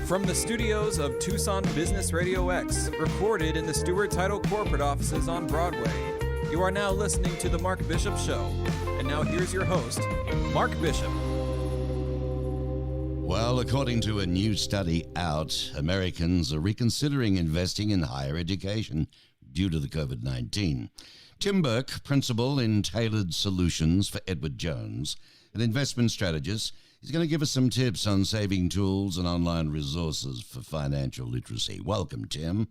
From the studios of Tucson Business RadioX, recorded in the Stewart Title corporate offices on Broadway, you are now listening to The Mark Bishop Show. And now here's your host, Mark Bishop. Well, according to a new study out, Americans are reconsidering investing in higher education due to the COVID-19. Tim Burke, principal in Tailored Solutions for Edward Jones, an investment strategist, he's going to give us some tips on saving tools and online resources for financial literacy. Welcome, Tim.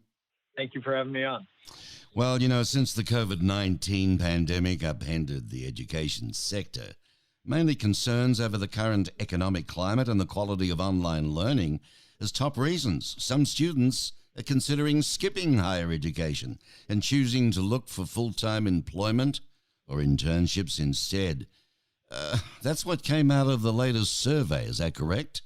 Thank you for having me on. Well, you know, since the COVID-19 pandemic upended the education sector, mainly concerns over the current economic climate and the quality of online learning as top reasons. Some students are considering skipping higher education and choosing to look for full-time employment or internships instead. That's what came out of the latest survey. Is that correct?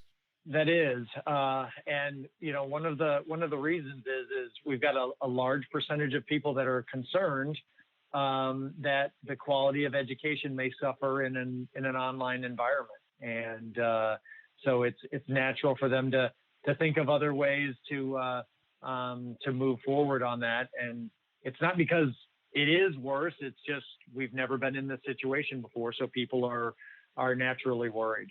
That is, and you know, one of the reasons is we've got a large percentage of people that are concerned that the quality of education may suffer in an online environment, and so it's natural for them to think of other ways to move forward on that. And it's not because it is worse; it's just we've never been in this situation before, so people are naturally worried.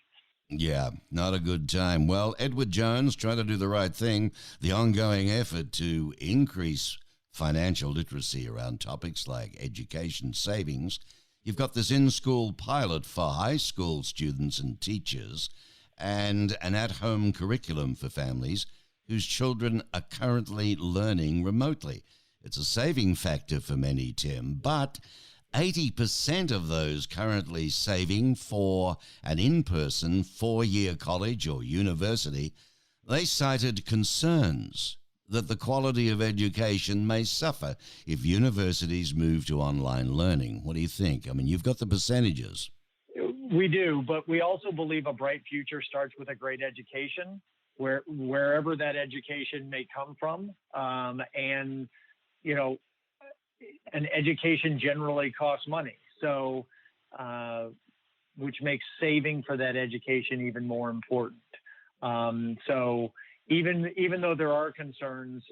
Yeah, not a good time. Well, Edward Jones trying to do the right thing, the ongoing effort to increase financial literacy around topics like education savings. You've got this in-school pilot for high school students and teachers and an at-home curriculum for families whose children are currently learning remotely. It's a saving factor for many, Tim, but 80% of those currently saving for an in-person 4-year college or university, they cited concerns that the quality of education may suffer if universities move to online learning. What do you think? I mean, you've got the percentages. We do, but we also believe a bright future starts with a great education, wherever that education may come from. And, you know, an education generally costs money, so which makes saving for that education even more important. So even though there are concerns,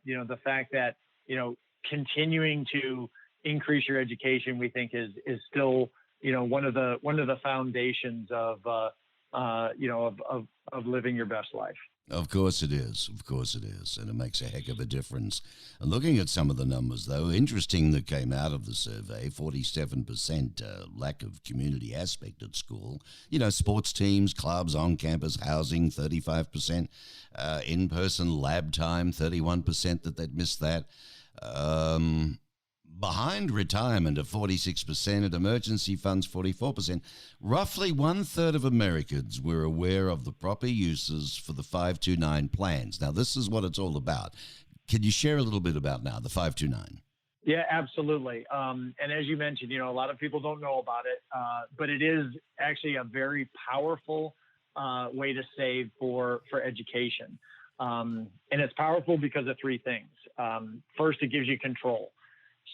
you know, the fact that, you know, continuing to increase your education, we think is still, you know, one of the foundations of you know, of living your best life. Of course it is. Of course it is. And it makes a heck of a difference. And looking at some of the numbers, though, interesting that came out of the survey, 47% lack of community aspect at school. You know, sports teams, clubs, on-campus housing, 35%. In-person lab time, 31% that they'd missed that. Behind retirement of 46% and emergency funds 44%, roughly 1/3 of Americans were aware of the proper uses for the 529 plans. Now, this is what it's all about. Can you share a little bit about now the 529? Yeah, absolutely. And as you mentioned, you know, a lot of people don't know about it, but it is actually a very powerful way to save for education. And it's powerful because of three things. First, it gives you control.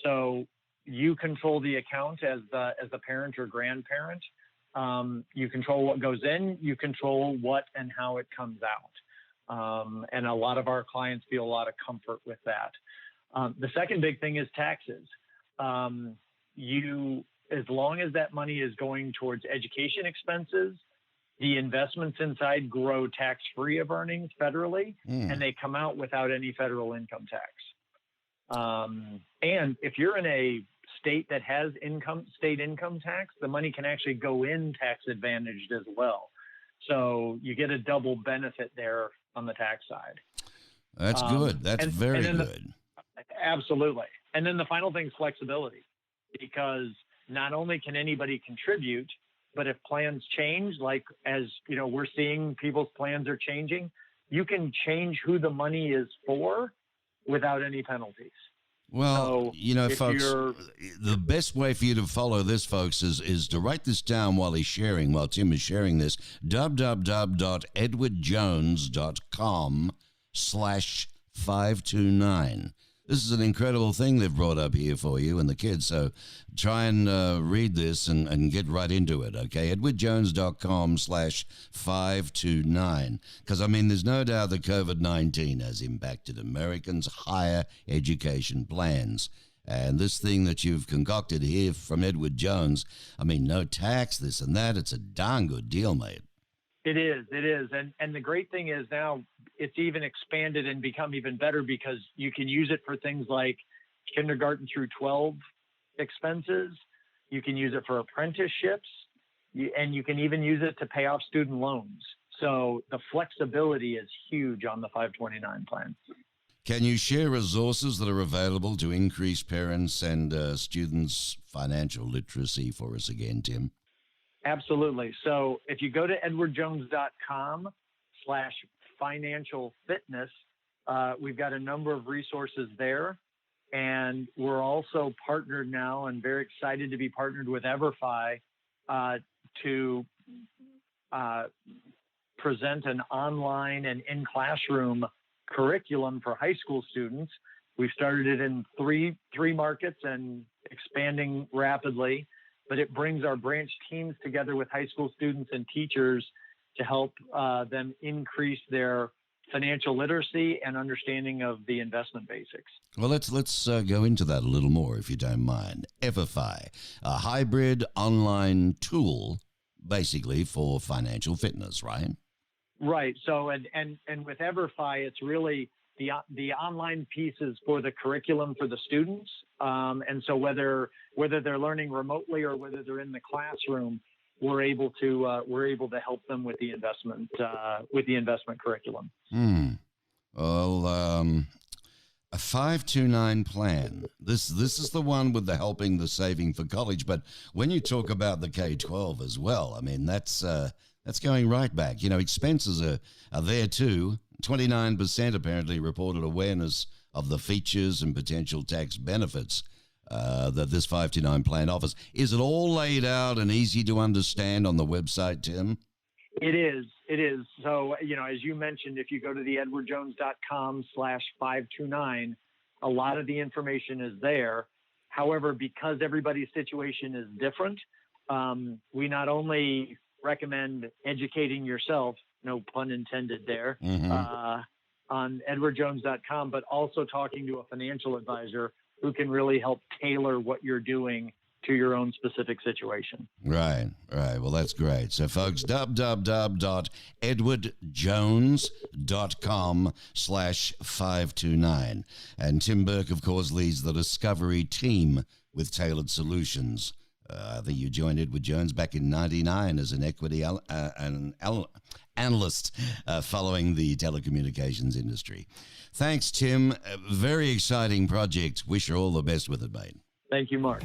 So you control the account as the parent or grandparent. You control what goes in, you control what and how it comes out. And a lot of our clients feel a lot of comfort with that. The second big thing is taxes. As long as that money is going towards education expenses, the investments inside grow tax-free of earnings federally, and they come out without any federal income tax. And if you're in a state that has state income tax, the money can actually go in tax advantaged as well. So you get a double benefit there on the tax side. That's good. That's very good. Absolutely. And then the final thing is flexibility, because not only can anybody contribute, but if plans change, like as you know, we're seeing people's plans are changing, you can change who the money is for without any penalties. Well, you know, folks, the best way for you to follow this, folks, is to write this down while Tim is sharing this, www.edwardjones.com/529. This is an incredible thing they've brought up here for you and the kids. So try and read this and get right into it, okay? edwardjones.com/529. Because, I mean, there's no doubt that COVID-19 has impacted Americans' higher education plans. And this thing that you've concocted here from Edward Jones, I mean, no tax, this and that, it's a darn good deal, mate. It is. And the great thing is now it's even expanded and become even better because you can use it for things like kindergarten through 12 expenses. You can use it for apprenticeships, and you can even use it to pay off student loans. So the flexibility is huge on the 529 plan. Can you share resources that are available to increase parents and students' financial literacy for us again, Tim? Absolutely. So if you go to edwardjones.com/financial fitness, we've got a number of resources there. And we're also partnered now and very excited to be partnered with EverFi to present an online and in-classroom curriculum for high school students. We've started it in three markets and expanding rapidly, but it brings our branch teams together with high school students and teachers to help them increase their financial literacy and understanding of the investment basics. Well, let's go into that a little more, if you don't mind. EverFi, a hybrid online tool, basically for financial fitness, right? Right. So, and with EverFi, it's really the online pieces for the curriculum for the students. And so whether they're learning remotely or whether they're in the classroom, we're able to help them with the investment curriculum. Well, a 529 plan. This is the one with the helping, the saving for college. But when you talk about the K-12 as well, I mean that's going right back. You know, expenses are there too. 29% apparently reported awareness of the features and potential tax benefits that this 529 plan offers. Is it all laid out and easy to understand on the website, Tim? It is. So, you know, as you mentioned, if you go to the edwardjones.com/529, a lot of the information is there. However, because everybody's situation is different, we not only recommend educating yourself, no pun intended there, on edwardjones.com, but also talking to a financial advisor who can really help tailor what you're doing to your own specific situation. Right. Well, that's great. So, folks, www.edwardjones.com/529. And Tim Burke, of course, leads the discovery team with Tailored Solutions. I think you joined Edward Jones back in '99 as an equity analyst following the telecommunications industry. Thanks, Tim. A very exciting project. Wish you all the best with it, mate. Thank you, Mark.